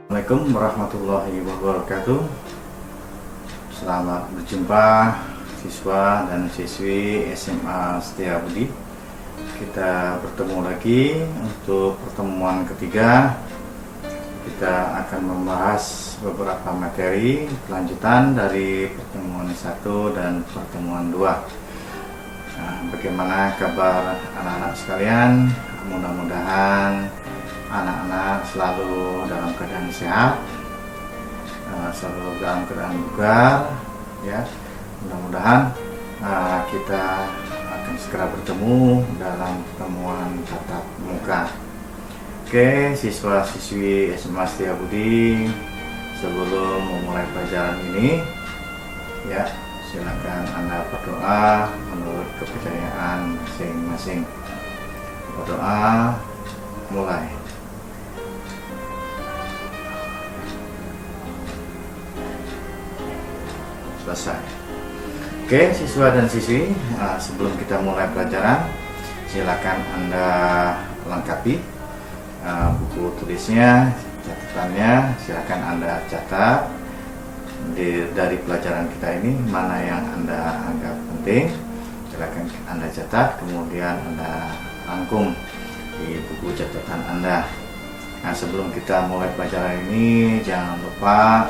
Assalamualaikum warahmatullahi wabarakatuh. Selamat berjumpa siswa dan siswi SMA Setiabudi. Kita bertemu lagi untuk pertemuan ketiga. Kita akan membahas beberapa materi kelanjutan dari pertemuan 1 dan pertemuan 2. Nah, bagaimana kabar anak-anak sekalian? Mudah-mudahan anak-anak selalu dalam keadaan sehat, selalu dalam keadaan bugar, ya. Mudah-mudahan kita akan segera bertemu dalam pertemuan tatap muka. Oke, siswa-siswi SMA Setiabudi, sebelum memulai pelajaran ini, ya, silakan Anda berdoa menurut kepercayaan masing-masing. Berdoa, mulai. Selesai. Oke, siswa dan siswi, sebelum kita mulai pelajaran, silakan Anda lengkapi buku tulisnya, catatannya. Silakan Anda catat dari pelajaran kita ini mana yang Anda anggap penting. Silakan Anda catat, kemudian Anda rangkum di buku catatan Anda. Nah, sebelum kita mulai pelajaran ini, jangan lupa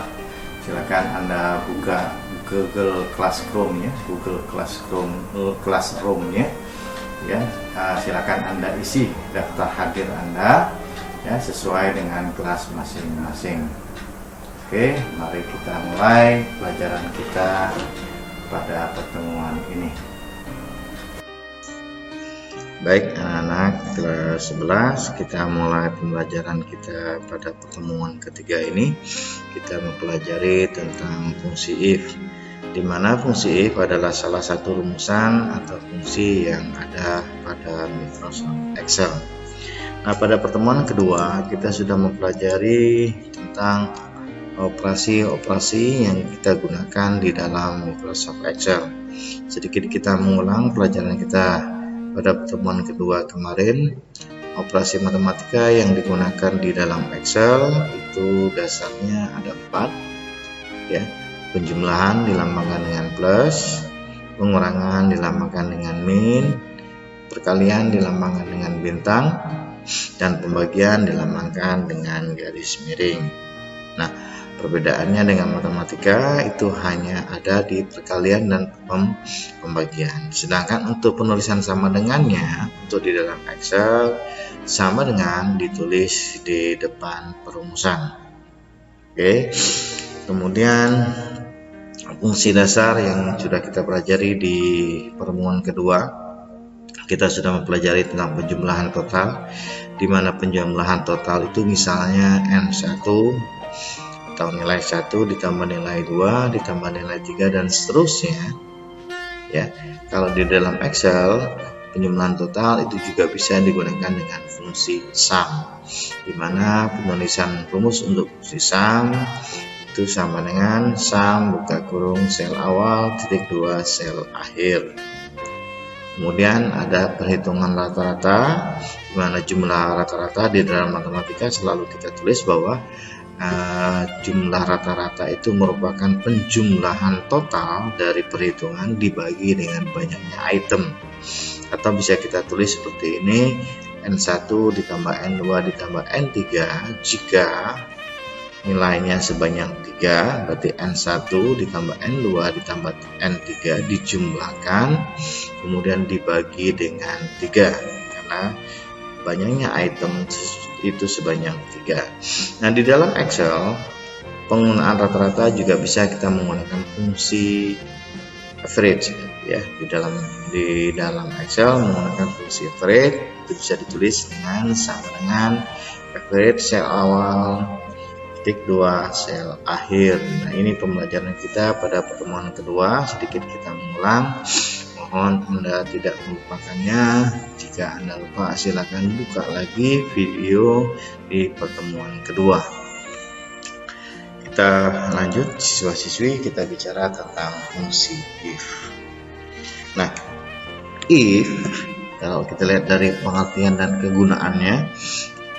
silakan Anda buka Google Classroom ya, Google Classroom-nya ya. Silakan Anda isi daftar hadir Anda ya sesuai dengan kelas masing-masing. Oke, mari kita mulai pelajaran kita pada pertemuan ini. Baik anak-anak kelas 11, kita mulai pembelajaran kita pada pertemuan ketiga ini. Kita mempelajari tentang fungsi if, di mana fungsi if adalah salah satu rumusan atau fungsi yang ada pada Microsoft Excel. Nah, pada pertemuan kedua kita sudah mempelajari tentang operasi-operasi yang kita gunakan di dalam Microsoft Excel. Sedikit kita mengulang pelajaran kita pada pertemuan kedua kemarin. Operasi matematika yang digunakan di dalam Excel itu dasarnya ada 4 ya. Penjumlahan dilambangkan dengan plus, pengurangan dilambangkan dengan min, perkalian dilambangkan dengan bintang, dan pembagian dilambangkan dengan garis miring. Nah, perbedaannya dengan matematika itu hanya ada di perkalian dan pembagian. Sedangkan untuk penulisan sama dengannya untuk di dalam Excel sama dengan ditulis di depan perumusan. Oke. Kemudian fungsi dasar yang sudah kita pelajari di pertemuan kedua, kita sudah mempelajari tentang penjumlahan total, di mana penjumlahan total itu misalnya N1 atau nilai 1 ditambah nilai 2 ditambah nilai 3 dan seterusnya ya. Kalau di dalam Excel penjumlahan total itu juga bisa digunakan dengan fungsi sum, di mana penulisan rumus untuk fungsi sum itu sama dengan sum buka kurung sel awal titik 2 sel akhir. Kemudian ada perhitungan rata-rata, di mana jumlah rata-rata di dalam matematika selalu kita tulis bahwa jumlah rata-rata itu merupakan penjumlahan total dari perhitungan dibagi dengan banyaknya item. Atau bisa kita tulis seperti ini, N1 ditambah N2 ditambah N3 jika nilainya sebanyak 3, berarti N1 ditambah N2 ditambah N3 dijumlahkan kemudian dibagi dengan 3 karena banyaknya item itu sebanyak 3. Nah, di dalam Excel penggunaan rata-rata juga bisa kita menggunakan fungsi average ya. Di dalam Excel menggunakan fungsi average itu bisa ditulis dengan sama dengan average sel awal titik 2 sel akhir. Nah, ini pembelajaran kita pada pertemuan kedua. Sedikit kita mengulang, mohon Anda tidak melupakannya. Jika Anda lupa, silakan buka lagi video di pertemuan kedua. Kita lanjut, siswa-siswi, kita bicara tentang fungsi if. Nah, if kalau kita lihat dari pengertian dan kegunaannya,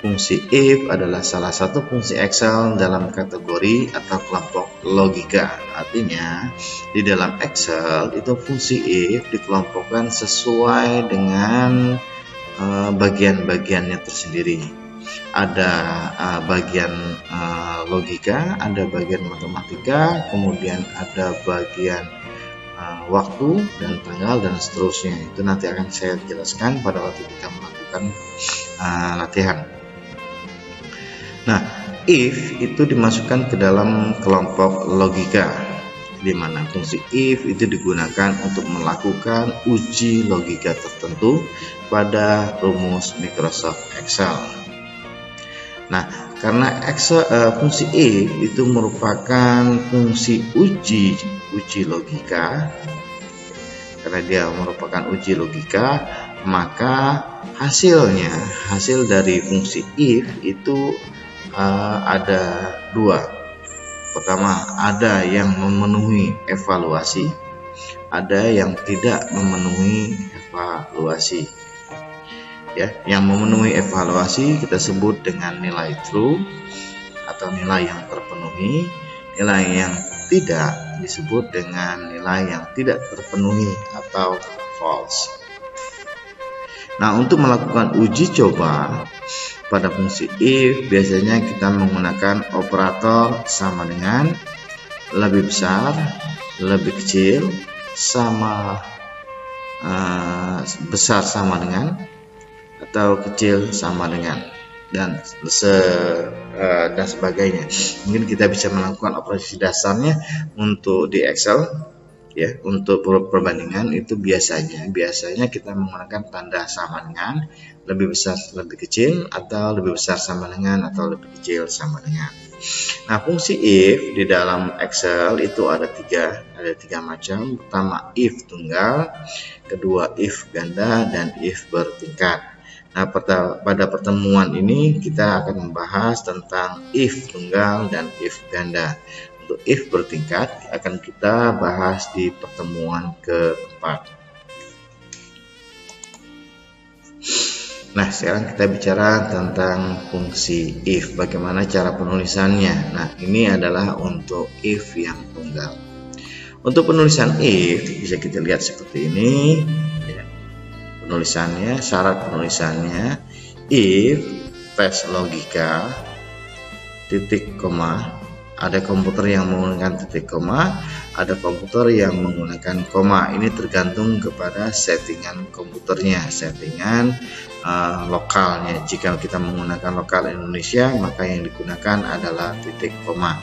Fungsi if adalah salah satu fungsi Excel dalam kategori atau kelompok logika. Artinya, di dalam Excel itu fungsi if dikelompokkan sesuai dengan bagian-bagiannya tersendiri. Ada bagian logika, ada bagian matematika, kemudian ada bagian waktu dan tanggal dan seterusnya. Itu nanti akan saya jelaskan pada waktu kita melakukan latihan. Nah, if itu dimasukkan ke dalam kelompok logika, di mana fungsi if itu digunakan untuk melakukan uji logika tertentu pada rumus Microsoft Excel. Nah, karena fungsi if itu merupakan fungsi uji logika, karena dia merupakan uji logika, maka hasil dari fungsi if itu ada dua. Pertama, ada yang memenuhi evaluasi, ada yang tidak memenuhi evaluasi. Ya, yang memenuhi evaluasi kita sebut dengan nilai true atau nilai yang terpenuhi. Nilai yang tidak disebut dengan nilai yang tidak terpenuhi atau false. Nah, untuk melakukan uji coba pada fungsi if biasanya kita menggunakan operator sama dengan, lebih besar, lebih kecil, sama besar sama dengan, atau kecil sama dengan, dan sebagainya. Mungkin kita bisa melakukan operasi dasarnya untuk di Excel. Ya, untuk perbandingan itu biasanya kita menggunakan tanda sama dengan, lebih besar lebih kecil, atau lebih besar sama dengan, atau lebih kecil sama dengan. Nah, fungsi if di dalam Excel itu ada tiga macam. Pertama, if tunggal, kedua if ganda, dan if bertingkat. Nah, pada pertemuan ini kita akan membahas tentang if tunggal dan if ganda. Untuk if bertingkat akan kita bahas di pertemuan keempat. Nah, sekarang kita bicara tentang fungsi if, bagaimana cara penulisannya. Nah, ini adalah untuk if yang tunggal. Untuk penulisan if bisa kita lihat seperti ini ya. Penulisannya, syarat penulisannya, if tes logika titik koma. Ada komputer yang menggunakan titik koma, ada komputer yang menggunakan koma. Ini tergantung kepada settingan komputernya, settingan lokalnya. Jika kita menggunakan lokal Indonesia, maka yang digunakan adalah titik koma.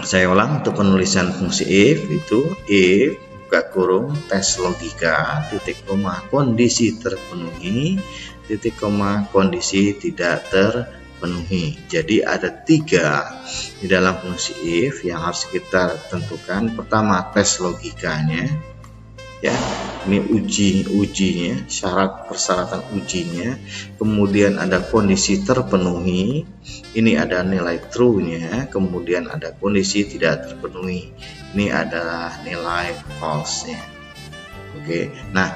Saya ulang, untuk penulisan fungsi if itu if buka kurung tes logika titik koma kondisi terpenuhi titik koma kondisi tidak terpenuhi. Jadi ada 3 di dalam fungsi if yang harus kita tentukan. Pertama, tes logikanya ya, ini ujinya, syarat persyaratan ujinya. Kemudian ada kondisi terpenuhi, ini ada nilai true-nya. Kemudian ada kondisi tidak terpenuhi, ini adalah nilai false-nya. Oke, nah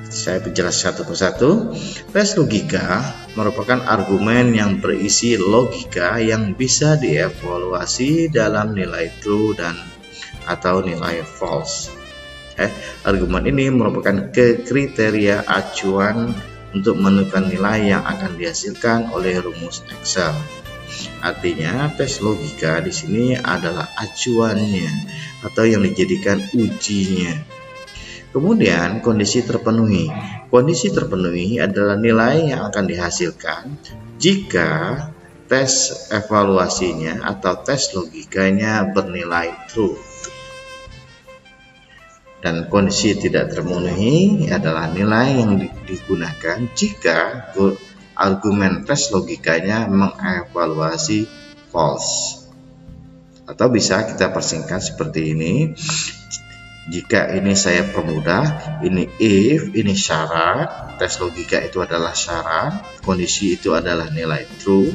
saya perjelas satu persatu. Tes logika merupakan argumen yang berisi logika yang bisa dievaluasi dalam nilai true dan atau nilai false. Argumen ini merupakan kriteria acuan untuk menentukan nilai yang akan dihasilkan oleh rumus Excel. Artinya, tes logika di sini adalah acuannya atau yang dijadikan ujinya. Kemudian kondisi terpenuhi. Kondisi terpenuhi adalah nilai yang akan dihasilkan jika tes evaluasinya atau tes logikanya bernilai true. Dan kondisi tidak terpenuhi adalah nilai yang digunakan jika argumen tes logikanya mengevaluasi false. Atau bisa kita persingkat seperti ini. Jika ini saya permudah, ini if, ini syarat, tes logika itu adalah syarat, kondisi itu adalah nilai true,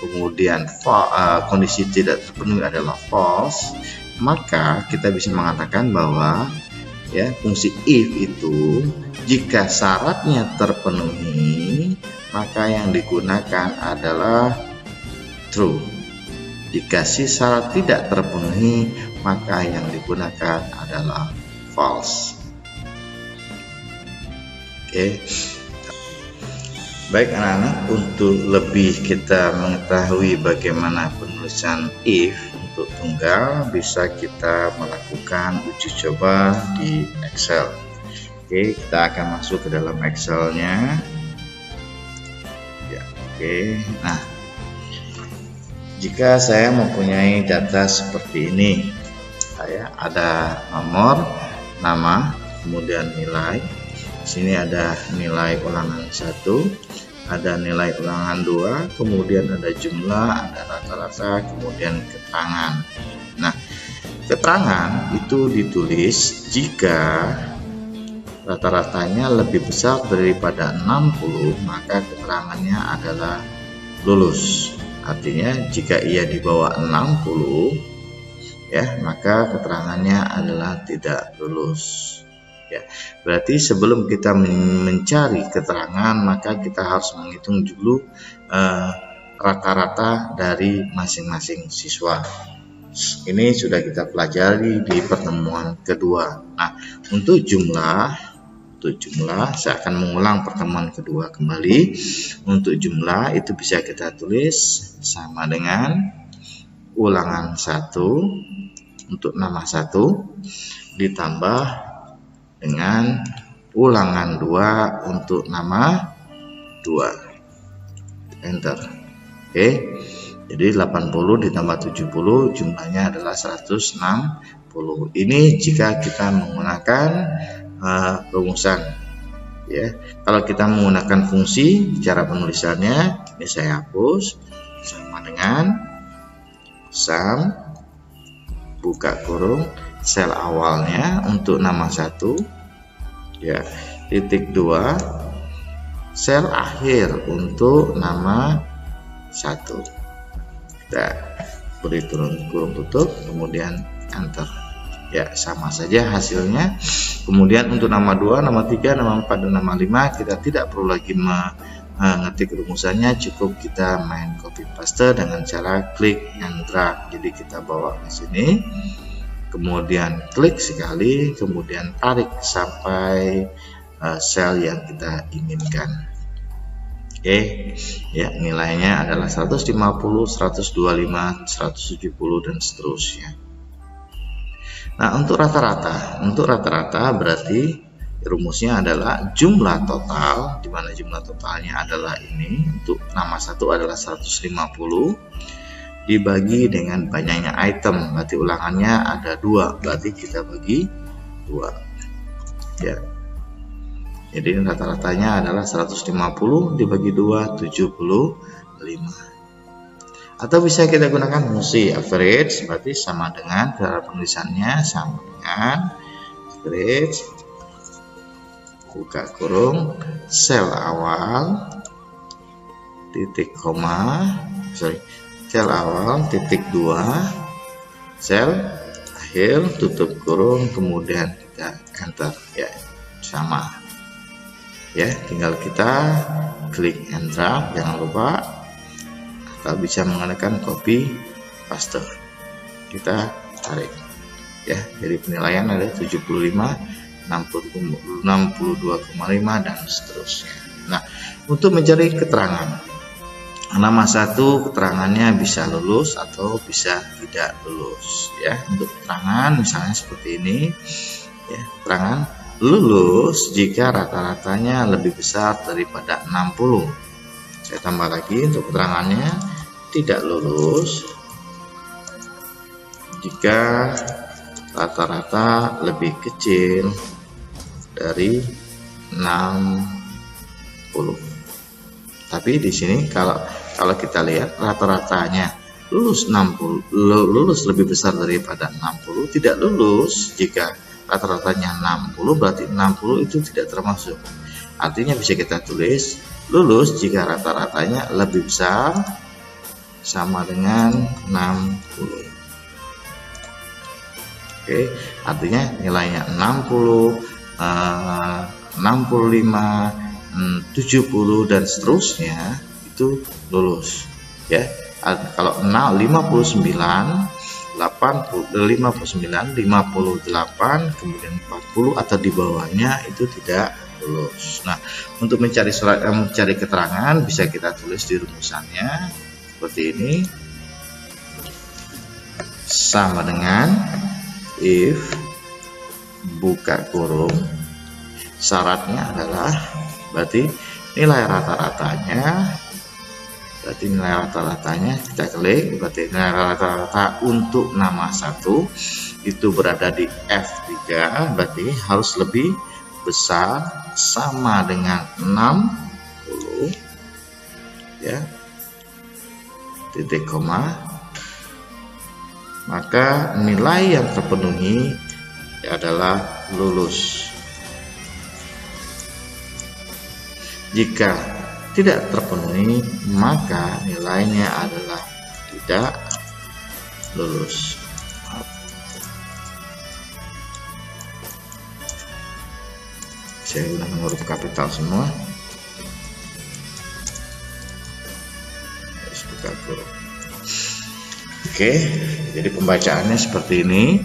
kemudian kondisi tidak terpenuhi adalah false, maka kita bisa mengatakan bahwa ya, fungsi if itu jika syaratnya terpenuhi maka yang digunakan adalah true. Jika si syarat tidak terpenuhi maka yang digunakan adalah false. Oke. Baik anak-anak, untuk lebih kita mengetahui bagaimana penulisan if untuk tunggal, bisa kita melakukan uji coba di Excel. Oke, kita akan masuk ke dalam Excelnya. Ya, oke. Nah, jika saya mempunyai data seperti ini, saya ada nomor, nama, kemudian nilai. Di sini ada nilai ulangan 1, ada nilai ulangan 2, kemudian ada jumlah, ada rata-rata, kemudian keterangan. Nah, keterangan itu ditulis jika rata-ratanya lebih besar daripada 60, maka keterangannya adalah lulus. Artinya jika ia di bawah 60, ya, maka keterangannya adalah tidak lulus. Ya, berarti sebelum kita mencari keterangan maka kita harus menghitung dulu rata-rata dari masing-masing siswa. Ini sudah kita pelajari di pertemuan kedua. Nah, untuk jumlah saya akan mengulang pertemuan kedua kembali. Untuk jumlah itu bisa kita tulis sama dengan ulangan 1 untuk nama 1 ditambah dengan ulangan 2 untuk nama 2. Enter. Oke. Jadi 80 ditambah 70 jumlahnya adalah 160. Ini jika kita menggunakan rumusan. Ya. Kalau kita menggunakan fungsi, cara penulisannya ini saya hapus, sama dengan sum buka kurung sel awalnya untuk nama 1, ya, titik 2 sel akhir untuk nama 1. Kita beri turun kurung tutup, kemudian enter. Ya, sama saja hasilnya. Kemudian untuk nama 2, nama 3, nama 4, dan nama 5 kita tidak perlu lagi mengetik rumusannya, cukup kita main copy paste dengan cara klik and drag. Jadi kita bawa ke sini, kemudian klik sekali, kemudian tarik sampai sel yang kita inginkan. Oke, ya, nilainya adalah 150, 125, 170 dan seterusnya. Nah, untuk rata-rata berarti rumusnya adalah jumlah total, di mana jumlah totalnya adalah ini. Untuk nama 1 adalah 150 dibagi dengan banyaknya item, berarti ulangannya ada 2, berarti kita bagi 2. Ya. Jadi rata-ratanya adalah 150 dibagi 2, 75. Atau bisa kita gunakan fungsi average, berarti sama dengan cara penulisannya sama dengan average buka kurung sel awal titik sel awal titik 2 sel akhir tutup kurung, kemudian kita enter. Ya, sama. Ya, tinggal kita klik and drag, jangan lupa, atau bisa menggunakan copy paste. Kita tarik. Ya, jadi penilaian ada 75, 62,5 dan seterusnya. Nah, untuk mencari keterangan nama 1, keterangannya bisa lulus atau bisa tidak lulus. Ya, untuk keterangan misalnya seperti ini. Ya, keterangan lulus jika rata-ratanya lebih besar daripada 60. Saya tambah lagi untuk keterangannya tidak lulus jika rata-rata lebih kecil dari 60. Tapi di sini kalau kita lihat rata-ratanya lulus lebih besar daripada 60, tidak lulus jika rata-ratanya 60, berarti 60 itu tidak termasuk. Artinya bisa kita tulis lulus jika rata-ratanya lebih besar sama dengan 60. Oke, artinya nilainya 60, 65, 70 dan seterusnya itu lulus ya. Kalau 59, 59, 58, kemudian 40 atau di bawahnya itu tidak lulus. Nah, untuk mencari keterangan bisa kita tulis di rumusannya seperti ini, sama dengan if buka kurung, syaratnya adalah berarti nilai rata-ratanya, kita klik, berarti nilai rata-rata untuk nama 1 itu berada di F3, berarti harus lebih besar sama dengan 60 ya, titik koma, maka nilai yang terpenuhi adalah lulus. Jika tidak terpenuhi, maka nilainya adalah tidak lulus. Saya gunakan huruf kapital semua. Oke, jadi pembacaannya seperti ini.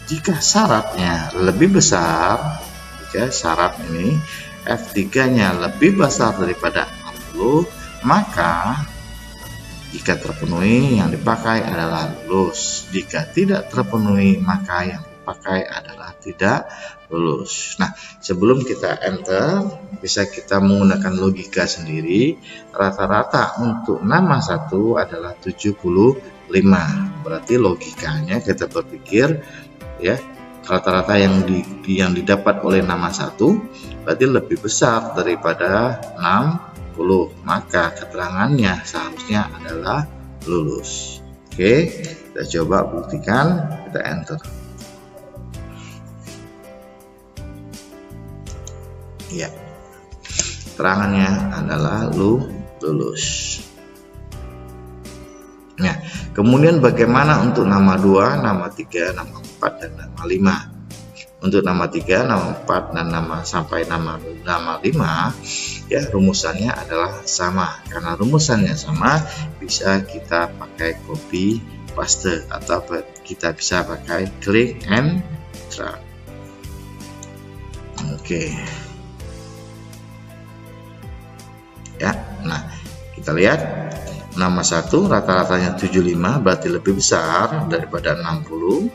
Jika syaratnya lebih besar, jika syarat ini F3-nya lebih besar daripada 60, maka jika terpenuhi yang dipakai adalah lulus. Jika tidak terpenuhi, maka yang dipakai adalah tidak lulus. Nah, sebelum kita enter, bisa kita menggunakan logika sendiri. Rata-rata untuk nama 1 adalah 75. Berarti logikanya kita berpikir ya, rata-rata yang didapat oleh nama 1 berarti lebih besar daripada 60, maka keterangannya seharusnya adalah lulus. Oke, kita coba buktikan, kita enter. Ya, keterangannya adalah lulus. Nah, kemudian bagaimana untuk nama 2, nama 3, nama 4, dan nama 5? Untuk nama 3, nama 4, dan sampai nama 5, ya rumusannya adalah sama. Karena rumusannya sama, bisa kita pakai copy paste atau kita bisa pakai click and drag. Oke. Ya, nah kita lihat nama 1 rata-ratanya 75, berarti lebih besar daripada 60.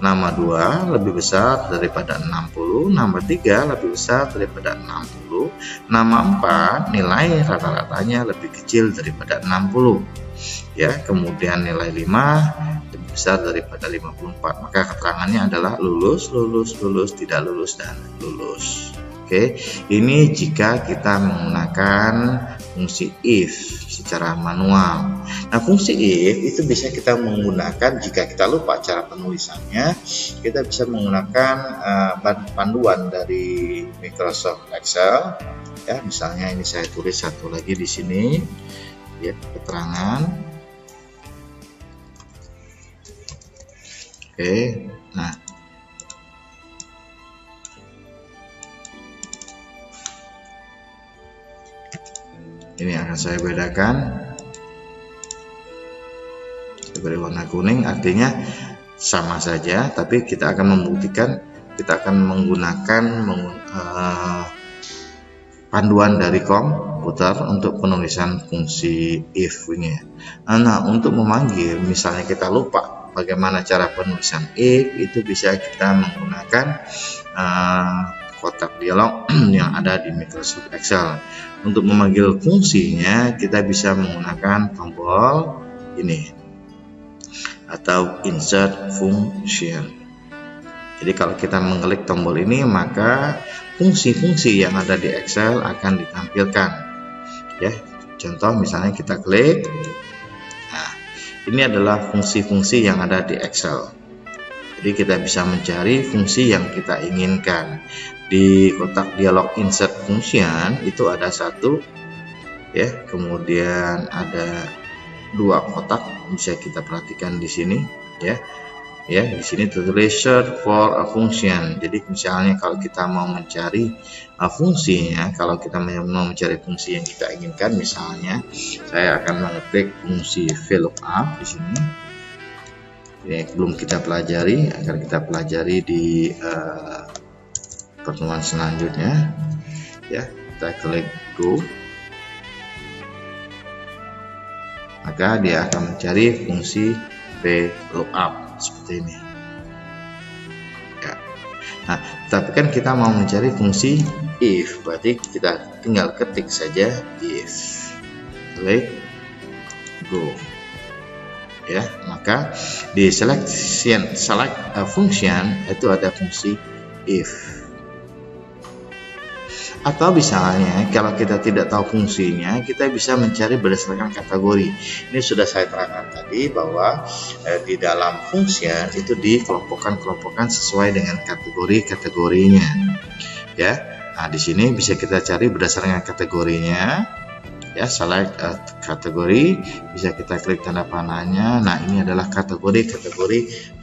Nama 2 lebih besar daripada 60. Nama 3 lebih besar daripada 60. Nama 4 nilai rata-ratanya lebih kecil daripada 60. Ya, kemudian nilai 5 lebih besar daripada 54. Maka keterangannya adalah lulus, lulus, lulus, tidak lulus, dan lulus. Oke, ini jika kita menggunakan fungsi if secara manual. Nah, fungsi if itu bisa kita menggunakan jika kita lupa cara penulisannya. Kita bisa menggunakan panduan dari Microsoft Excel. Ya, misalnya ini saya tulis satu lagi di sini, ya, keterangan. Oke, nah. Ini akan saya bedakan, saya beri warna kuning, artinya sama saja, tapi kita akan membuktikan, kita akan menggunakan panduan dari komputer untuk penulisan fungsi if ini. Nah, untuk memanggil, misalnya kita lupa bagaimana cara penulisan if, itu bisa kita menggunakan kotak dialog yang ada di Microsoft Excel. Untuk memanggil fungsinya, kita bisa menggunakan tombol ini atau insert function. Jadi kalau kita mengklik tombol ini, maka fungsi-fungsi yang ada di Excel akan ditampilkan. Ya, contoh misalnya kita klik. Nah, ini adalah fungsi-fungsi yang ada di Excel. Jadi kita bisa mencari fungsi yang kita inginkan. Di kotak dialog insert function itu ada satu, ya, kemudian ada dua kotak, bisa kita perhatikan di sini, ya. Ya, di sini tertulis search for a function. Jadi misalnya kalau kita mau mencari fungsinya, kalau kita mau mencari fungsi yang kita inginkan, misalnya saya akan mengetik fungsi VLOOKUP di sini. Ya, belum kita pelajari, akan kita pelajari di pertemuan selanjutnya. Ya, kita klik go, maka dia akan mencari fungsi VLOOKUP seperti ini. Ya. Nah, tapi kan kita mau mencari fungsi if, berarti kita tinggal ketik saja if, klik go. Ya, maka di select function itu ada fungsi if. Atau misalnya kalau kita tidak tahu fungsinya, kita bisa mencari berdasarkan kategori. Ini sudah saya terangkan tadi bahwa di dalam function itu dikelompokkan sesuai dengan kategorinya. Ya, nah di sini bisa kita cari berdasarkan kategorinya. Ya, select kategori, bisa kita klik tanda panahnya. Nah, ini adalah kategori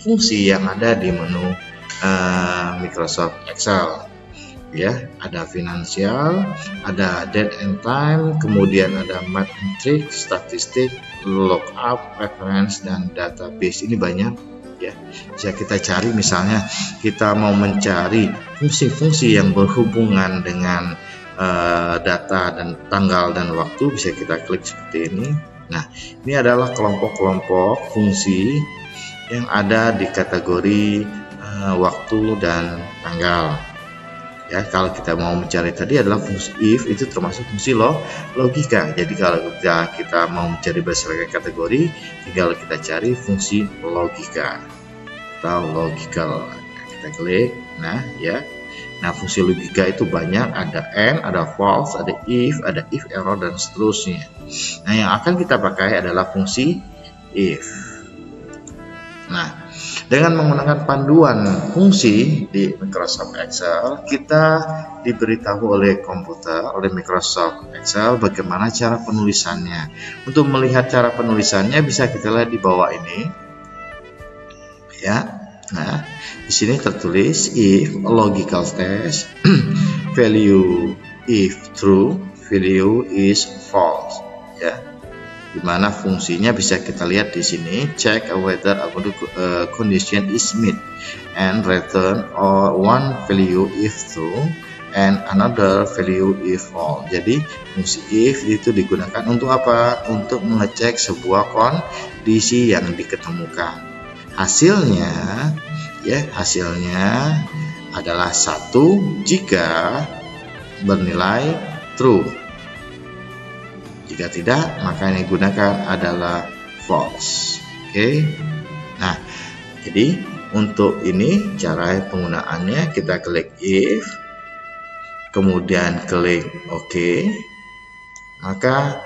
fungsi yang ada di menu Microsoft Excel. Ya, ada finansial, ada date and time, kemudian ada math and trick, statistik, lookup, reference, dan database. Ini banyak ya, bisa kita cari. Misalnya kita mau mencari fungsi-fungsi yang berhubungan dengan data dan tanggal dan waktu, bisa kita klik seperti ini. Nah, ini adalah kelompok-kelompok fungsi yang ada di kategori waktu dan tanggal. Ya, kalau kita mau mencari tadi adalah fungsi if, itu termasuk fungsi logika. Jadi kalau kita mau mencari berdasarkan kategori, tinggal kita cari fungsi logika atau logical. Kita klik. Nah, ya. Nah, fungsi logika itu banyak, ada and, ada false, ada if error, dan seterusnya. Nah, yang akan kita pakai adalah fungsi if. Nah, dengan menggunakan panduan fungsi di Microsoft Excel, kita diberitahu oleh Microsoft Excel bagaimana cara penulisannya. Untuk melihat cara penulisannya bisa kita lihat di bawah ini. Ya. Nah, di sini tertulis if logical test value if true, value is false. Ya. Di mana fungsinya bisa kita lihat di sini, check whether a condition is met and return or one value if true and another value if false. Jadi fungsi if itu digunakan untuk apa? Untuk mengecek sebuah kondisi yang diketemukan. Hasilnya adalah 1 jika bernilai true. Jika tidak, maka yang digunakan adalah false. Oke. Nah, jadi untuk ini cara penggunaannya, kita klik if, kemudian klik OK, maka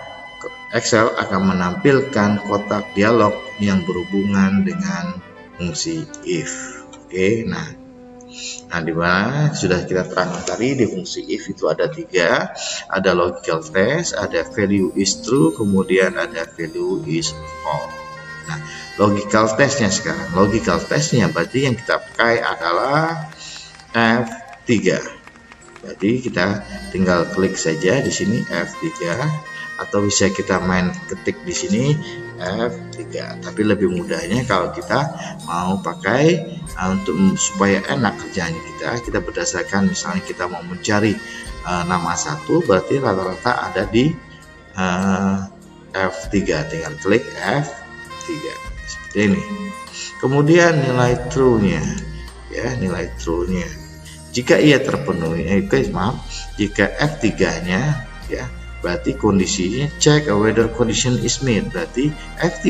Excel akan menampilkan kotak dialog yang berhubungan dengan fungsi if. Oke. Nah, di mana sudah kita terangkan tadi, di fungsi if itu ada 3, ada logical test, ada value is true, kemudian ada value is false. Nah, logical testnya sekarang, berarti yang kita pakai adalah F3. Jadi kita tinggal klik saja di sini F3, atau bisa kita main ketik di sini F3. Tapi lebih mudahnya kalau kita mau pakai supaya enak kerjanya kita berdasarkan, misalnya kita mau mencari nama satu, berarti rata-rata ada di F3, tinggal klik F3 seperti ini. Kemudian nilai true-nya, ya, nilai true-nya jika ia terpenuhi, jika F3-nya ya, berarti kondisinya check whether condition is met, berarti F3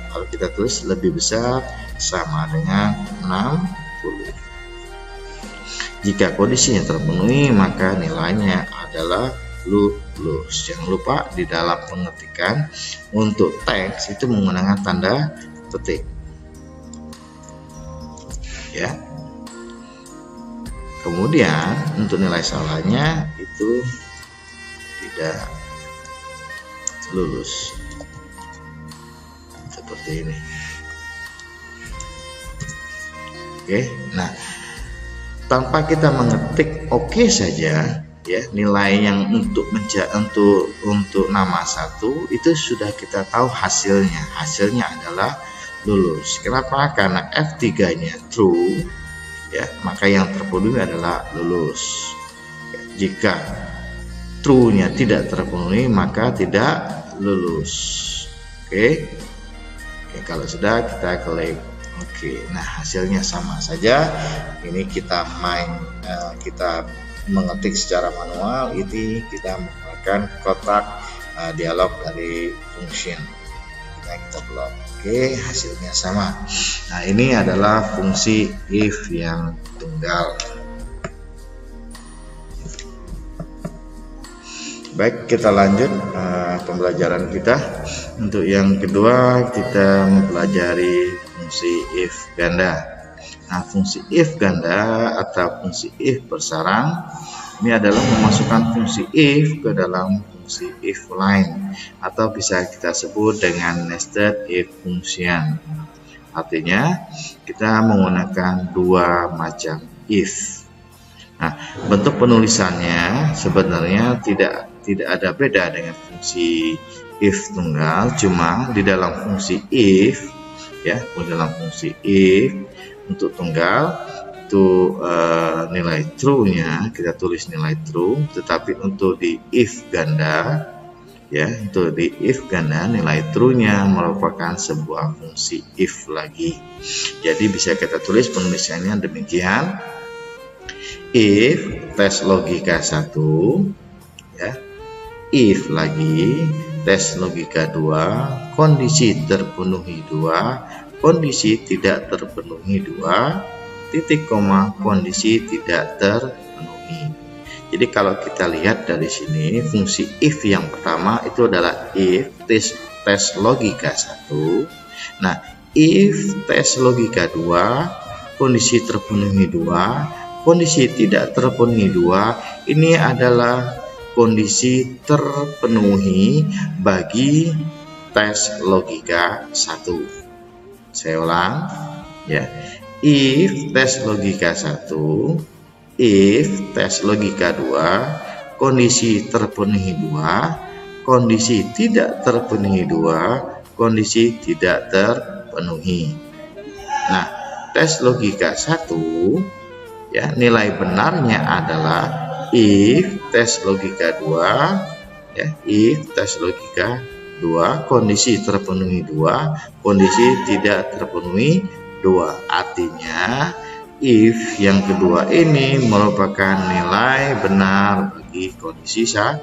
kalau kita tulis lebih besar sama dengan 60. Jika kondisinya terpenuhi, maka nilainya adalah lulus. Jangan lupa di dalam pengetikan untuk teks itu menggunakan tanda petik. Ya. Kemudian untuk nilai salahnya itu tidak lulus seperti ini. Oke, nah tanpa kita mengetik oke saja, ya, nilai yang untuk nama 1 itu sudah kita tahu hasilnya adalah lulus. Kenapa? Karena F3-nya true, ya, maka yang terpenuhi adalah lulus. Jika true-nya tidak terpenuhi maka tidak lulus. Oke, kalau sudah kita klik. Oke, nah hasilnya sama saja. Ini kita kita mengetik secara manual, ini kita menggunakan kotak dialog dari function. Kita blok. Oke, hasilnya sama. Nah, ini adalah fungsi if yang tunggal. Baik, kita lanjut pembelajaran kita. Untuk yang kedua, kita mempelajari fungsi if ganda. Nah, fungsi if ganda atau fungsi if bersarang ini adalah memasukkan fungsi if ke dalam fungsi if lain, atau bisa kita sebut dengan nested if function. Artinya kita menggunakan dua macam if. Nah, bentuk penulisannya sebenarnya tidak ada beda dengan fungsi if tunggal, cuma di dalam fungsi if, ya, di dalam fungsi if untuk tunggal itu nilai true-nya kita tulis nilai true, tetapi untuk di if ganda, ya, untuk di if ganda nilai true-nya merupakan sebuah fungsi if lagi. Jadi bisa kita tulis penulisannya demikian: if tes logika 1, ya, if lagi tes logika 2, kondisi terpenuhi 2, kondisi tidak terpenuhi 2, titik koma, kondisi tidak terpenuhi. Jadi kalau kita lihat dari sini, fungsi if yang pertama itu adalah if tes logika 1. Nah, if tes logika 2, kondisi terpenuhi 2, kondisi tidak terpenuhi 2, ini adalah kondisi terpenuhi bagi tes logika 1. Saya ulang, ya. If tes logika 1, if tes logika 2, kondisi terpenuhi 2, kondisi tidak terpenuhi 2, kondisi tidak terpenuhi. Nah, tes logika 1, ya, nilai benarnya adalah if tes logika 2, ya, if tes logika 2, kondisi terpenuhi 2, kondisi tidak terpenuhi 2. Artinya if yang kedua ini merupakan nilai benar bagi kondisi 1.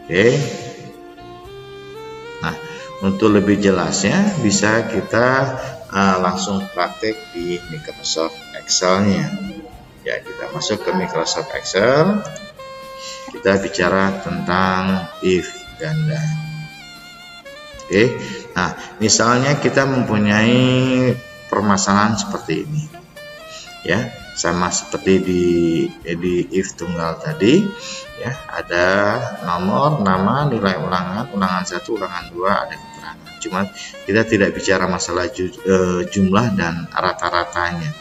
Oke. Nah, untuk lebih jelasnya bisa kita langsung praktek di Microsoft Excel-nya. Ya, kita masuk ke Microsoft Excel. Kita bicara tentang if ganda. Oke. Nah, misalnya kita mempunyai permasalahan seperti ini, ya, sama seperti di if tunggal tadi, ya, ada nomor, nama, nilai ulangan 1, ulangan 2, ada keterangan. Cuma kita tidak bicara masalah jumlah dan rata-ratanya,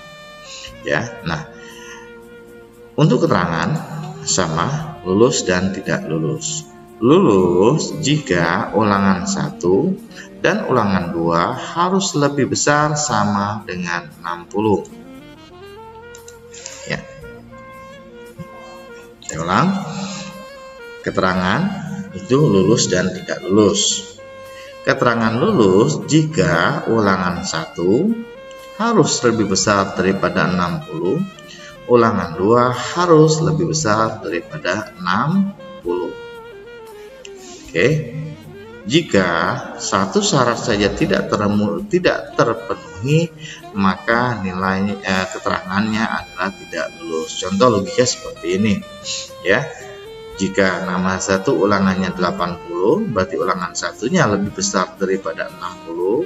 ya. Nah, untuk keterangan sama lulus dan tidak lulus. Lulus jika ulangan 1 dan ulangan 2 harus lebih besar sama dengan 60. Ya. Saya ulang. Keterangan itu lulus dan tidak lulus. Keterangan lulus jika ulangan 1 harus lebih besar daripada 60. Ulangan 2 harus lebih besar daripada 60. Oke, jika satu syarat saja tidak terpenuhi, maka nilai keterangannya adalah tidak lulus. Contoh logika seperti ini, ya. Jika nama 1 ulangannya 80, berarti ulangan 1-nya lebih besar daripada 60.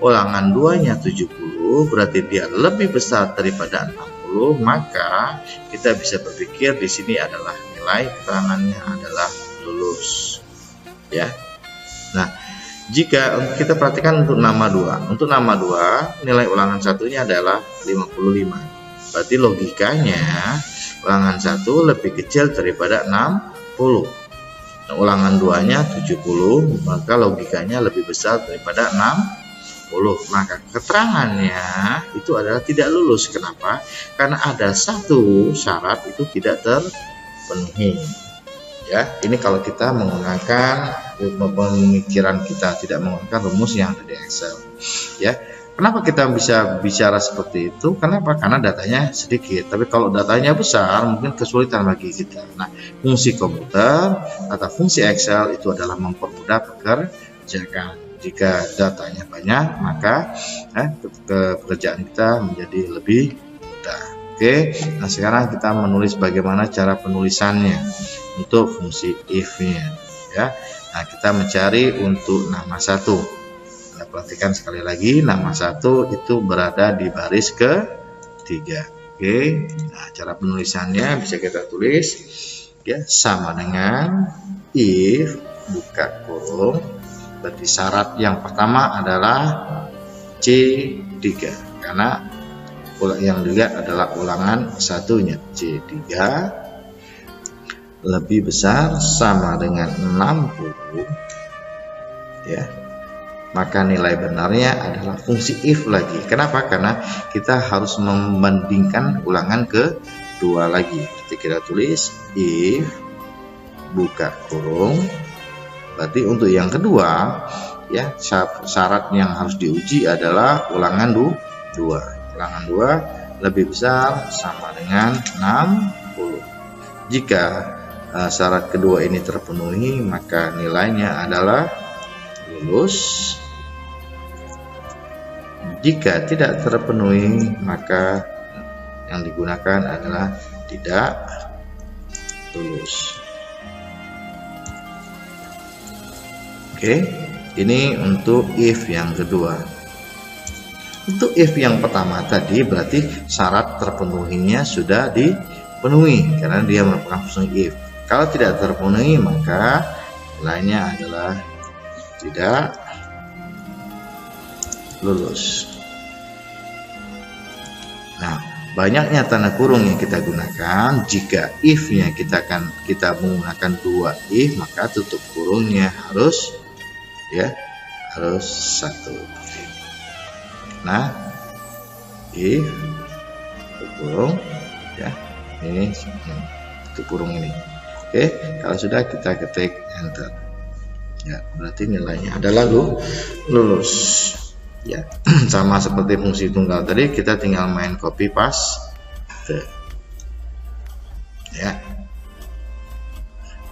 Ulangan 2-nya 70, berarti dia lebih besar daripada 60. Maka kita bisa berpikir di sini adalah nilai keterangannya adalah lulus. Ya. Nah, Jika kita perhatikan untuk nama 2, untuk nama 2 nilai ulangan satunya adalah 55. Berarti logikanya ulangan 1 lebih kecil daripada 60. Nah, ulangan 2-nya 70, maka logikanya lebih besar daripada 60. Maka keterangannya itu adalah tidak lulus. Kenapa? Karena ada satu syarat itu tidak terpenuhi. Ya, ini kalau kita menggunakan pemikiran kita, tidak menggunakan rumus yang ada di Excel. Ya, kenapa kita bisa bicara seperti itu? Kenapa? Karena datanya sedikit. Tapi kalau datanya besar, mungkin kesulitan bagi kita. Nah, fungsi komputer atau fungsi Excel itu adalah mempermudah pekerjaan. Jika datanya banyak, maka pekerjaan kita menjadi lebih mudah. Oke, nah sekarang kita menulis bagaimana cara penulisannya untuk fungsi if-nya. Ya, nah kita mencari untuk nama 1. Nah, perhatikan sekali lagi, nama 1 itu berada di baris ke-3. Oke, nah cara penulisannya bisa kita tulis ya sama dengan if buka kurung. Berarti syarat yang pertama adalah C3 karena yang dilihat adalah ulangan satunya. C3 lebih besar sama dengan 60 ya, maka nilai benarnya adalah fungsi if lagi. Kenapa? Karena kita harus membandingkan ulangan kedua lagi. Jadi kita tulis if buka kurung, berarti untuk yang kedua ya, syarat yang harus diuji adalah ulangan 2. Ulangan 2 lebih besar sama dengan 60. Jika syarat kedua ini terpenuhi, maka nilainya adalah lulus. Jika tidak terpenuhi, maka yang digunakan adalah tidak lulus. Oke, ini untuk if yang kedua. Untuk if yang pertama tadi berarti syarat terpenuhinya sudah dipenuhi karena dia merupakan fungsi if. Kalau tidak terpenuhi, maka nilainya adalah tidak lulus. Nah, banyaknya tanda kurung yang kita gunakan, jika if-nya kita menggunakan 2 if, maka tutup kurungnya harus 1. Nah, if kurung ya, ini tutup kurung ini. Oke, kalau sudah kita ketik enter. Ya, berarti nilainya adalah lulus. Ya, sama seperti fungsi tunggal tadi, kita tinggal main copy paste. Ya.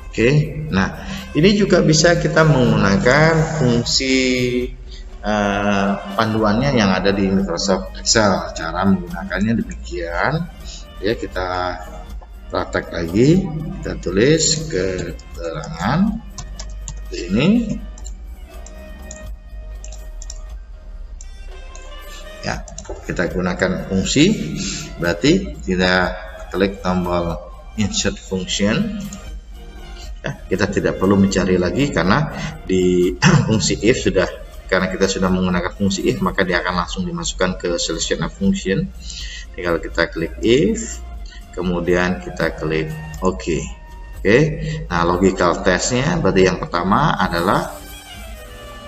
Oke, nah ini juga bisa kita menggunakan fungsi panduannya yang ada di Microsoft Excel. Cara menggunakannya demikian ya, kita praktek lagi, kita tulis keterangan ini ya, kita gunakan fungsi, berarti kita klik tombol insert function ya, kita tidak perlu mencari lagi karena di fungsi if karena kita sudah menggunakan fungsi if, maka dia akan langsung dimasukkan ke selection of function. Tinggal kita klik if, kemudian kita klik OK. Oke, nah logical testnya berarti yang pertama adalah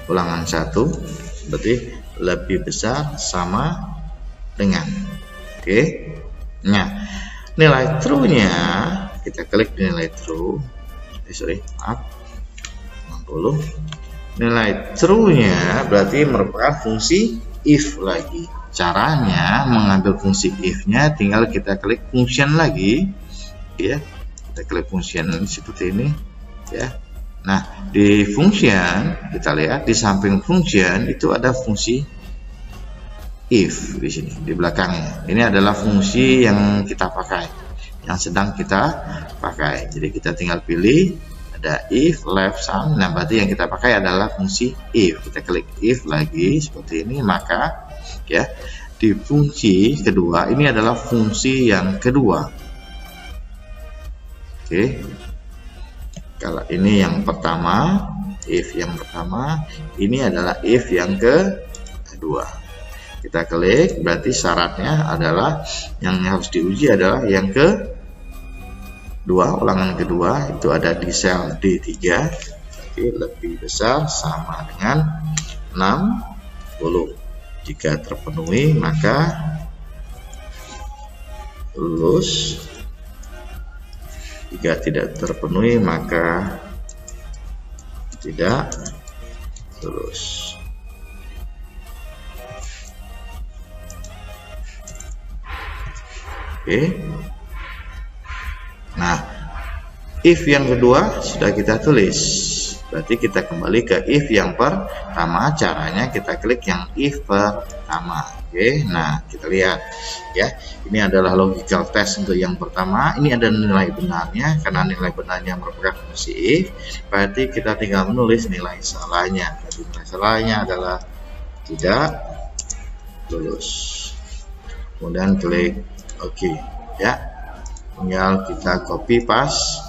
ulangan 1, berarti lebih besar sama dengan. Oke, nah nilai true-nya kita klik nilai true. Maaf, 60. Nilai true-nya berarti merupakan fungsi if lagi. Caranya mengambil fungsi if-nya tinggal kita klik function lagi ya. Kita klik function seperti ini ya. Nah, di function kita lihat di samping function itu ada fungsi if di sini di belakangnya. Ini adalah fungsi yang kita pakai, yang sedang kita pakai. Jadi kita tinggal pilih ada if left sum. Nah, berarti yang kita pakai adalah fungsi if. Kita klik if lagi seperti ini, maka ya di fungsi kedua ini adalah fungsi yang kedua. Oke, kalau ini yang pertama if yang pertama, ini adalah if yang kedua. Kita klik, berarti syaratnya adalah yang harus diuji adalah yang kedua, ulangan kedua, itu ada di sel D3, jadi lebih besar sama dengan 60. Jika terpenuhi maka lulus, jika tidak terpenuhi maka tidak lulus. Oke. Nah, if yang kedua sudah kita tulis. Berarti kita kembali ke if yang pertama. Caranya kita klik yang if pertama. Oke. Nah, kita lihat ya. Ini adalah logical test untuk yang pertama. Ini ada nilai benarnya, karena nilai benarnya merupakan fungsi if. Berarti kita tinggal menulis nilai salahnya. Jadi nilai salahnya adalah tidak lulus. Kemudian klik OK ya. Tinggal kita copy paste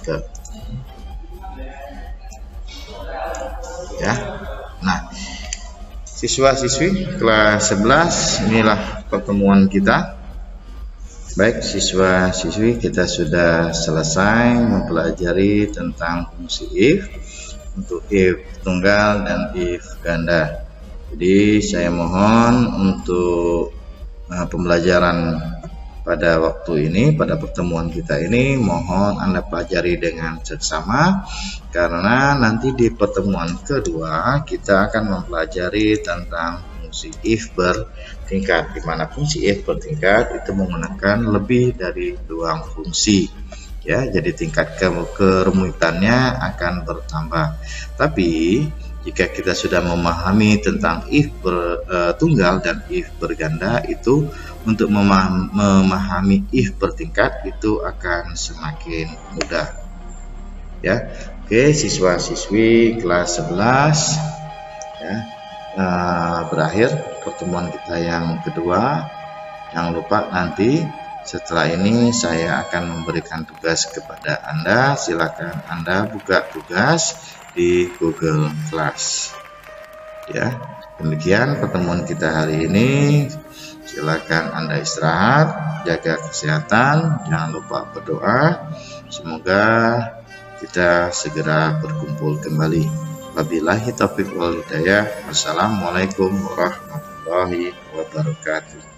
ke ya. Nah, siswa-siswi kelas 11, inilah pertemuan kita. Baik siswa-siswi, kita sudah selesai mempelajari tentang fungsi if untuk if tunggal dan if ganda. Jadi saya mohon untuk pembelajaran pada waktu ini, pada pertemuan kita ini, mohon Anda pelajari dengan seksama, karena nanti di pertemuan kedua kita akan mempelajari tentang fungsi if bertingkat, di mana fungsi if bertingkat itu menggunakan lebih dari 2 fungsi ya, jadi tingkat kerumitannya akan bertambah. Tapi jika kita sudah memahami tentang if tunggal dan if berganda, itu untuk memahami if bertingkat itu akan semakin mudah ya. Oke, siswa-siswi kelas 11 ya, berakhir pertemuan kita yang kedua. Jangan lupa nanti setelah ini saya akan memberikan tugas kepada Anda. Silakan Anda buka tugas di Google Class ya. Demikian pertemuan kita hari ini. Silakan Anda istirahat, jaga kesehatan, jangan lupa berdoa. Semoga kita segera berkumpul kembali. Wabillahi taufiq wal hidayah. Wassalamualaikum warahmatullahi wabarakatuh.